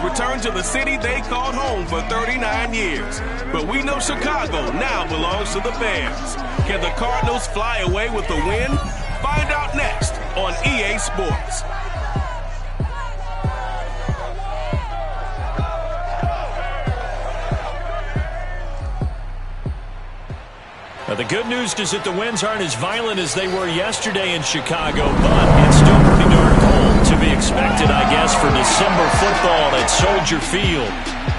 return to the city they called home for 39 years. But we know Chicago now belongs to the Bears. Can the Cardinals fly away with the win? Find out next on EA Sports. The good news is that the winds aren't as violent as they were yesterday in Chicago, but it's still pretty darn cold to be expected, I guess, for December football at Soldier Field.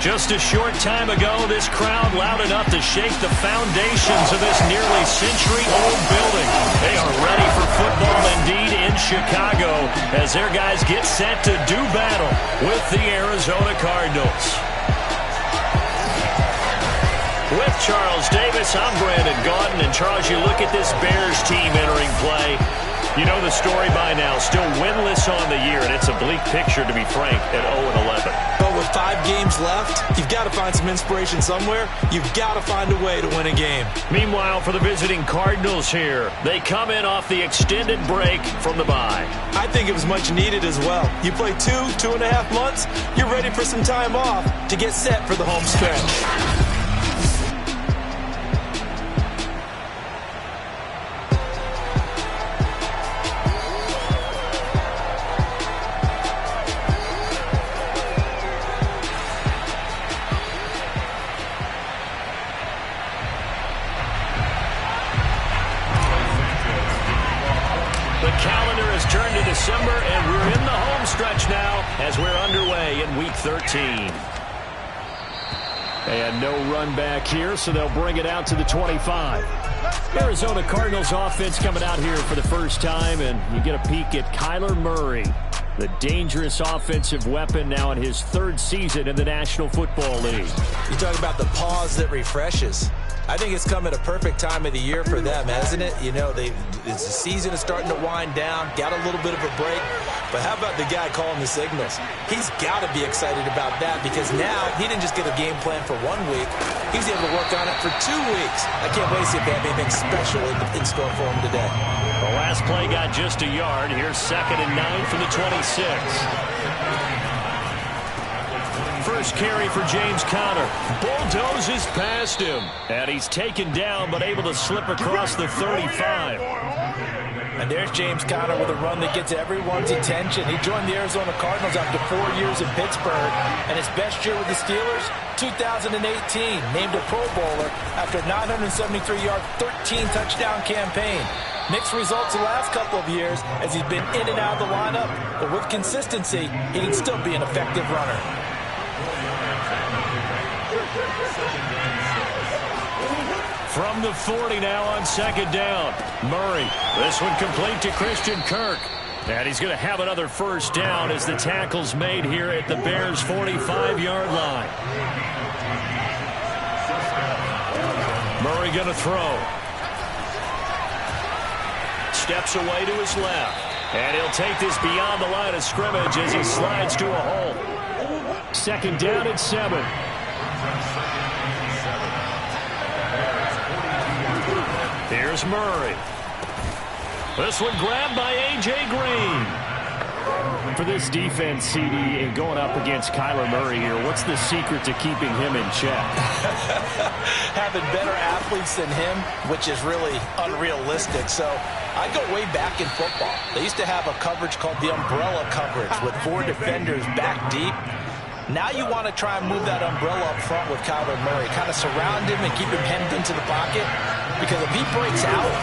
Just a short time ago, this crowd loud enough to shake the foundations of this nearly century-old building. They are ready for football indeed in Chicago as their guys get set to do battle with the Arizona Cardinals. With Charles Davis, I'm Brandon Gaudin. And Charles, you look at this Bears team entering play. You know the story by now. Still winless on the year, and it's a bleak picture, to be frank, at 0-11. But with 5 games left, you've got to find some inspiration somewhere. You've got to find a way to win a game. Meanwhile, for the visiting Cardinals here, they come in off the extended break from the bye. I think it was much needed as well. You play 2.5 months, you're ready for some time off to get set for the home stretch. December, and we're in the home stretch now as we're underway in Week 13. And no run back here, so they'll bring it out to the 25. Arizona Cardinals offense coming out here for the first time, and you get a peek at Kyler Murray, the dangerous offensive weapon now in his 3rd season in the National Football League. You talk about the pause that refreshes. I think it's come at a perfect time of the year for them, hasn't it? You know, the season is starting to wind down, got a little bit of a break. But how about the guy calling the signals? He's got to be excited about that because now he didn't just get a game plan for 1 week. He's able to work on it for 2 weeks. I can't wait to see if they have anything special in store for him today. The last play got just a yard. Here's 2nd and 9 from the 26. First carry for James Conner. Bulldozes past him. And he's taken down, but able to slip across the 35. And there's James Conner with a run that gets everyone's attention. He joined the Arizona Cardinals after 4 years in Pittsburgh. And his best year with the Steelers, 2018. Named a Pro Bowler after a 973-yard, 13-touchdown campaign. Mixed results the last couple of years as he's been in and out of the lineup. But with consistency, he can still be an effective runner. From the 40 now on 2nd down. Murray. This one complete to Christian Kirk. And he's going to have another first down as the tackle's made here at the Bears' 45-yard line. Murray going to throw. Steps away to his left. And he'll take this beyond the line of scrimmage as he slides to a hole. 2nd down and 7. Here's Murray. This one grabbed by A.J. Green. For this defense, CD, and going up against Kyler Murray here, what's the secret to keeping him in check? Having better athletes than him, which is really unrealistic. So I go way back in football. They used to have a coverage called the umbrella coverage with 4 defenders back deep. Now you want to try and move that umbrella up front with Kyler Murray. Kind of surround him and keep him hemmed into the pocket. Because if he breaks out,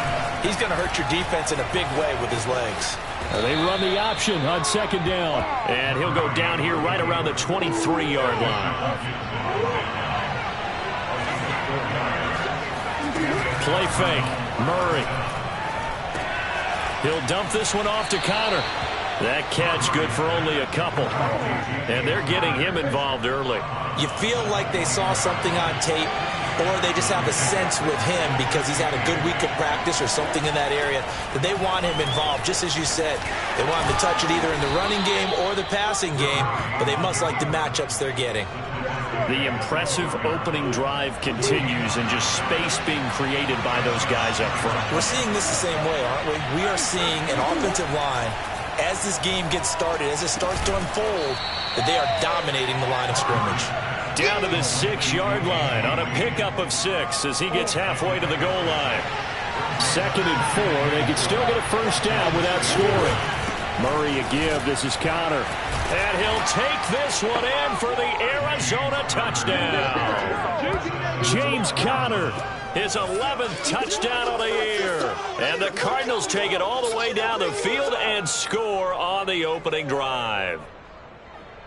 he's going to hurt your defense in a big way with his legs. They run the option on 2nd down. And he'll go down here right around the 23-yard line. Play fake. Murray. He'll dump this one off to Conner. That catch good for only a couple. And they're getting him involved early. You feel like they saw something on tape, or they just have a sense with him because he's had a good week of practice or something in that area that they want him involved, just as you said. They want him to touch it either in the running game or the passing game, but they must like the matchups they're getting. The impressive opening drive continues and just space being created by those guys up front. We're seeing this the same way, aren't we? We are seeing an offensive line as this game gets started, as it starts to unfold, that they are dominating the line of scrimmage. Down to the 6-yard line on a pickup of 6 as he gets halfway to the goal line. 2nd and 4. They can still get a first down without scoring. Murray a give. This is Connor. And he'll take this one in for the Arizona touchdown. James Conner, his 11th touchdown of the year. And the Cardinals take it all the way down the field and score on the opening drive.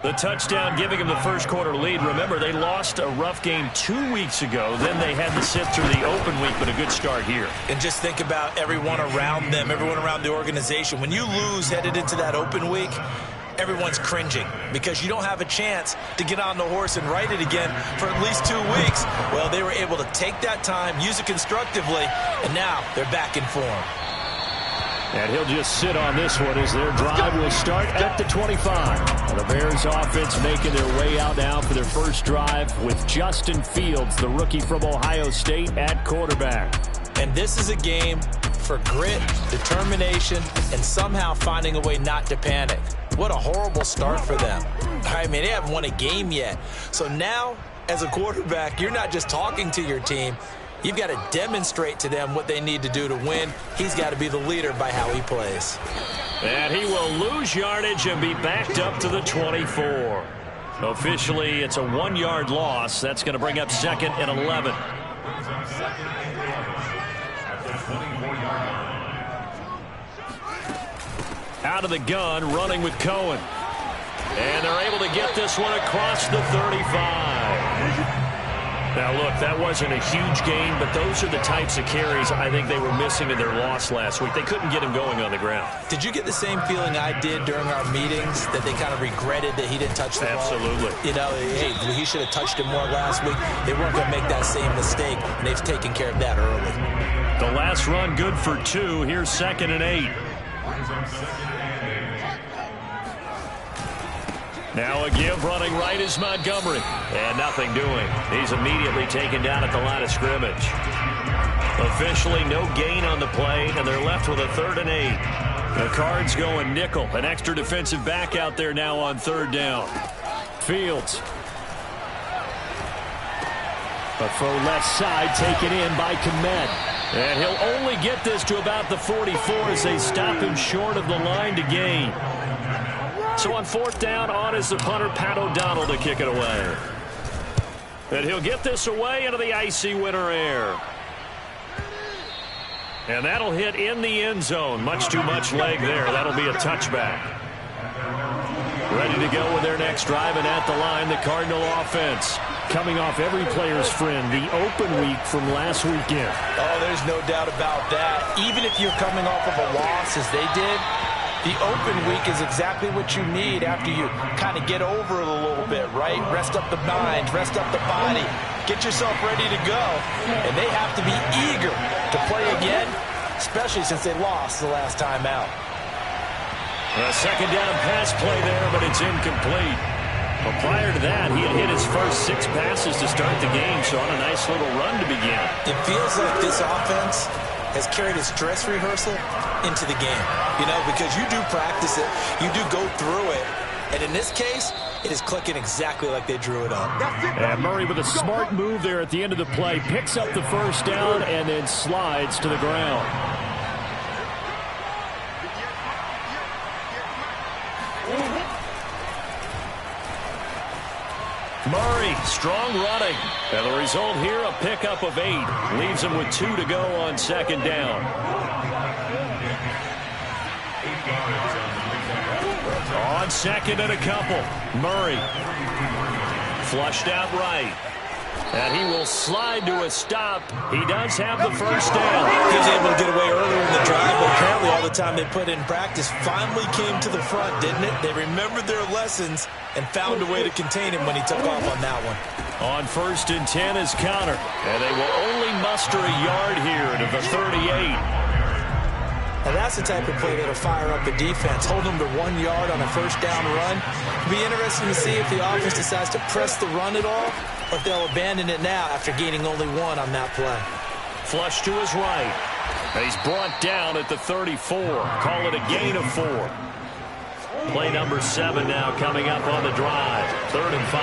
The touchdown giving them the first quarter lead. Remember, they lost a rough game 2 weeks ago. Then they had to sit through the open week, but a good start here. And just think about everyone around them, everyone around the organization. When you lose headed into that open week, everyone's cringing because you don't have a chance to get on the horse and ride it again for at least 2 weeks. Well, they were able to take that time, use it constructively, and now they're back in form. And he'll just sit on this one as their drive will start at the 25. The Bears offense making their way out now for their first drive with Justin Fields, the rookie from Ohio State, at quarterback. And this is a game for grit, determination, and somehow finding a way not to panic. What a horrible start for them. I mean, they haven't won a game yet. So now, as a quarterback, you're not just talking to your team. You've got to demonstrate to them what they need to do to win. He's got to be the leader by how he plays. And he will lose yardage and be backed up to the 24. Officially, it's a 1-yard loss. That's going to bring up 2nd and 11. Out of the gun, running with Cohen. And they're able to get this one across the 35. Now, look, that wasn't a huge gain, but those are the types of carries I think they were missing in their loss last week. They couldn't get him going on the ground. Did you get the same feeling I did during our meetings, that they kind of regretted that he didn't touch the ball? Absolutely. You know, hey, he should have touched it more last week. They weren't going to make that same mistake, and they've taken care of that early. The last run good for 2. Here's 2nd and 8. Now a give, running right is Montgomery. And nothing doing. He's immediately taken down at the line of scrimmage. Officially no gain on the play, and they're left with a 3rd and 8. The Cards going nickel. An extra defensive back out there now on 3rd down. Fields. A throw left side taken in by Kmet. And he'll only get this to about the 44 as they stop him short of the line to gain. So on 4th down, on is the punter, Pat O'Donnell, to kick it away. And he'll get this away into the icy winter air. And that'll hit in the end zone. Much too much leg there. That'll be a touchback. Ready to go with their next drive, and at the line, the Cardinal offense. Coming off every player's friend, the open week from last weekend. Oh, there's no doubt about that. Even if you're coming off of a loss, as they did, the open week is exactly what you need after you kind of get over it a little bit, right? Rest up the mind, rest up the body, get yourself ready to go. And they have to be eager to play again, especially since they lost the last time out. A 2nd down pass play there, but it's incomplete. Well, prior to that, he had hit his first 6 passes to start the game, so on a nice little run to begin. It feels like this offense has carried a dress rehearsal into the game, you know, because you do practice it, you do go through it, and in this case, it is clicking exactly like they drew it up. And Murray with a smart move there at the end of the play, picks up the first down and then slides to the ground. Murray, strong running. And the result here, a pickup of 8. Leaves him with 2 to go on 2nd down. On 2nd and a couple. Murray. Flushed out right. And he will slide to a stop. He does have the first down. He was able to get away earlier in the drive, but apparently all the time they put in practice finally came to the front, didn't it? They remembered their lessons and found a way to contain him when he took off on that one. On 1st and 10 is Connor. And they will only muster a yard here to the 38. And that's the type of play that'll fire up the defense. Hold them to 1 yard on a first down run. It'll be interesting to see if the offense decides to press the run at all, or if they'll abandon it now after gaining only 1 on that play. Flush to his right. He's brought down at the 34. Call it a gain of 4. Play number 7 now coming up on the drive. 3rd and 5.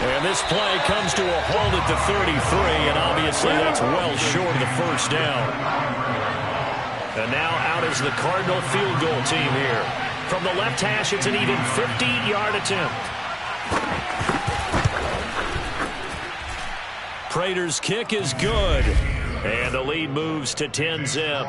And this play comes to a halt at the 33, and obviously that's well short of the first down. And now out is the Cardinal field goal team here. From the left hash, it's an even 50-yard attempt. Prater's kick is good. And the lead moves to 10-zip.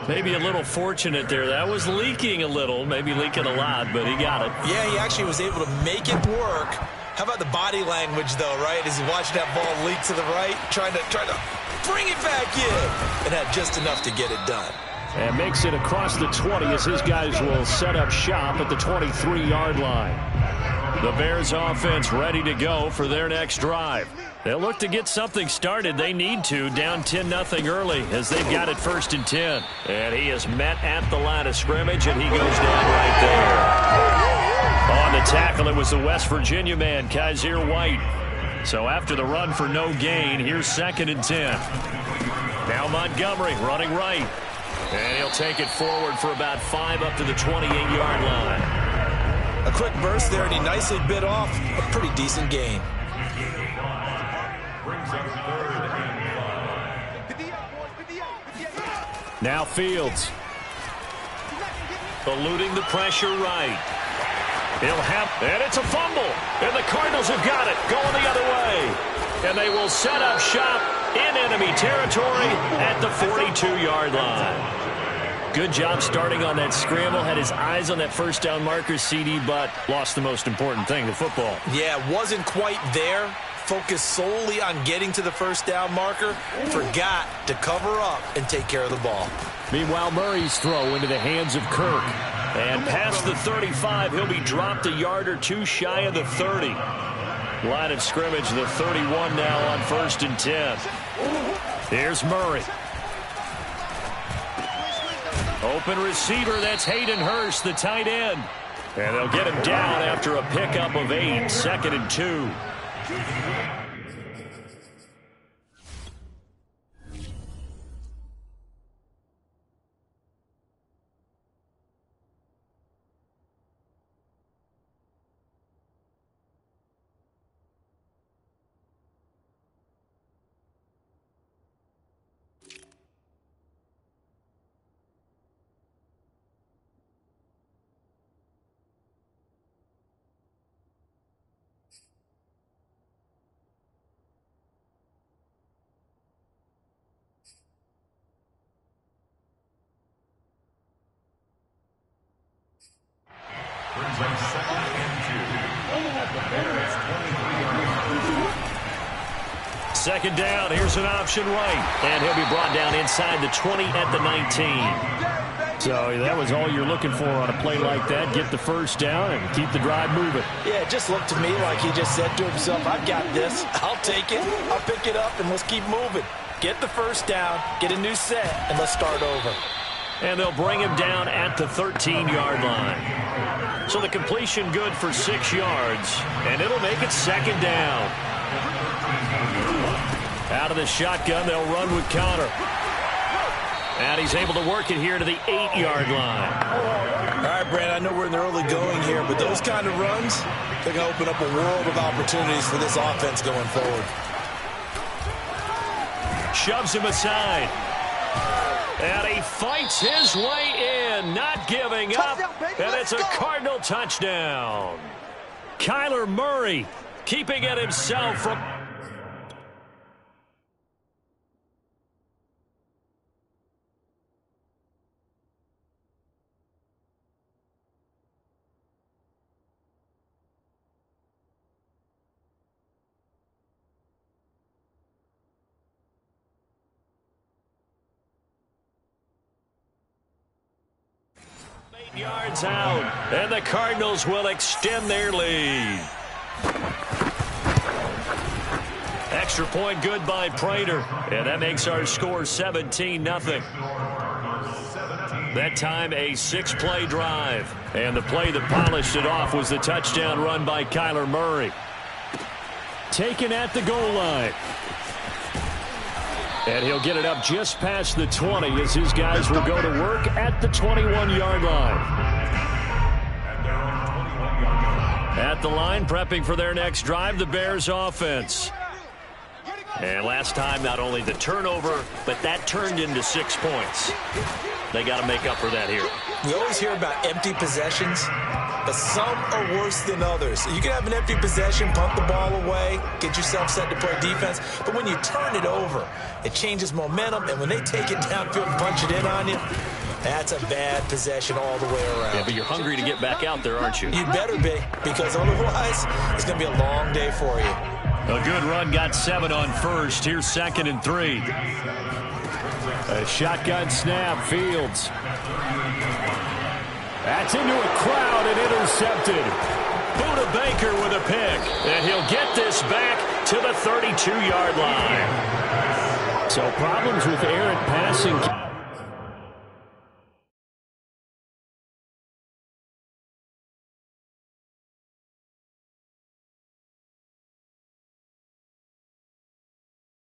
Maybe a little fortunate there. That was leaking a little, maybe leaking a lot, but he got it. Yeah, he actually was able to make it work. How about the body language, though, right? As he watched that ball leak to the right, trying to bring it back in, and had just enough to get it done. And makes it across the 20 as his guys will set up shop at the 23-yard line. The Bears offense ready to go for their next drive. They'll look to get something started. They need to, down 10-0 early as they've got it 1st and 10. And he is met at the line of scrimmage, and he goes down right there. On the tackle, it was the West Virginia man, Kaiser White. So after the run for no gain, here's 2nd and 10. Now Montgomery running right. And he'll take it forward for about 5 up to the 28-yard line. A quick burst there, and he nicely bit off a pretty decent gain. Now Fields. Eluding the pressure right. He'll have, and it's a fumble. And the Cardinals have got it, going the other way. And they will set up shop in enemy territory at the 42-yard line. Good job starting on that scramble. Had his eyes on that first down marker, CD, but lost the most important thing, the football. Yeah, wasn't quite there. Focused solely on getting to the first down marker. Forgot to cover up and take care of the ball. Meanwhile, Murray's throw into the hands of Kirk. And past the 35, he'll be dropped a yard or two shy of the 30. Line of scrimmage, the 31 now on 1st and 10. Here's Murray. Open receiver, that's Hayden Hurst, the tight end. And they'll get him down after a pickup of 8, 2nd and 2. Second down, here's an option right. And he'll be brought down inside the 20 at the 19. So that was all you're looking for on a play like that. Get the first down and keep the drive moving. Yeah, it just looked to me like he just said to himself, I've got this. I'll take it. I'll pick it up, and let's keep moving. Get the first down, get a new set, and let's start over. And they'll bring him down at the 13-yard line. So the completion good for 6 yards, and it'll make it 2nd down. Out of the shotgun, they'll run with Connor. And he's able to work it here to the 8-yard line. All right, Brad, I know we're in the early going here, but those kind of runs, they're going to open up a world of opportunities for this offense going forward. Shoves him aside. And he fights his way in, not giving up. And it's a Cardinal touchdown. Kyler Murray keeping it himself from... yards out, and the Cardinals will extend their lead. Extra point good by Prater, and that makes our score 17-0. That time a 6-play drive, and the play that polished it off was the touchdown run by Kyler Murray. Taken at the goal line. And he'll get it up just past the 20 as his guys will go to work at the 21-yard line. At the line, prepping for their next drive, the Bears offense. And last time, not only the turnover, but that turned into 6 points. They got to make up for that here. We always hear about empty possessions, but some are worse than others. You can have an empty possession, punt the ball away, get yourself set to play defense, but when you turn it over, it changes momentum, and when they take it downfield and punch it in on you, that's a bad possession all the way around. Yeah, but you're hungry to get back out there, aren't you? You better be, because otherwise, it's going to be a long day for you. A good run, got 7 on first. Here's 2nd and 3. A shotgun snap, Fields. That's into a crowd and intercepted. Buda Baker with a pick. And he'll get this back to the 32-yard line. So problems with errant passing.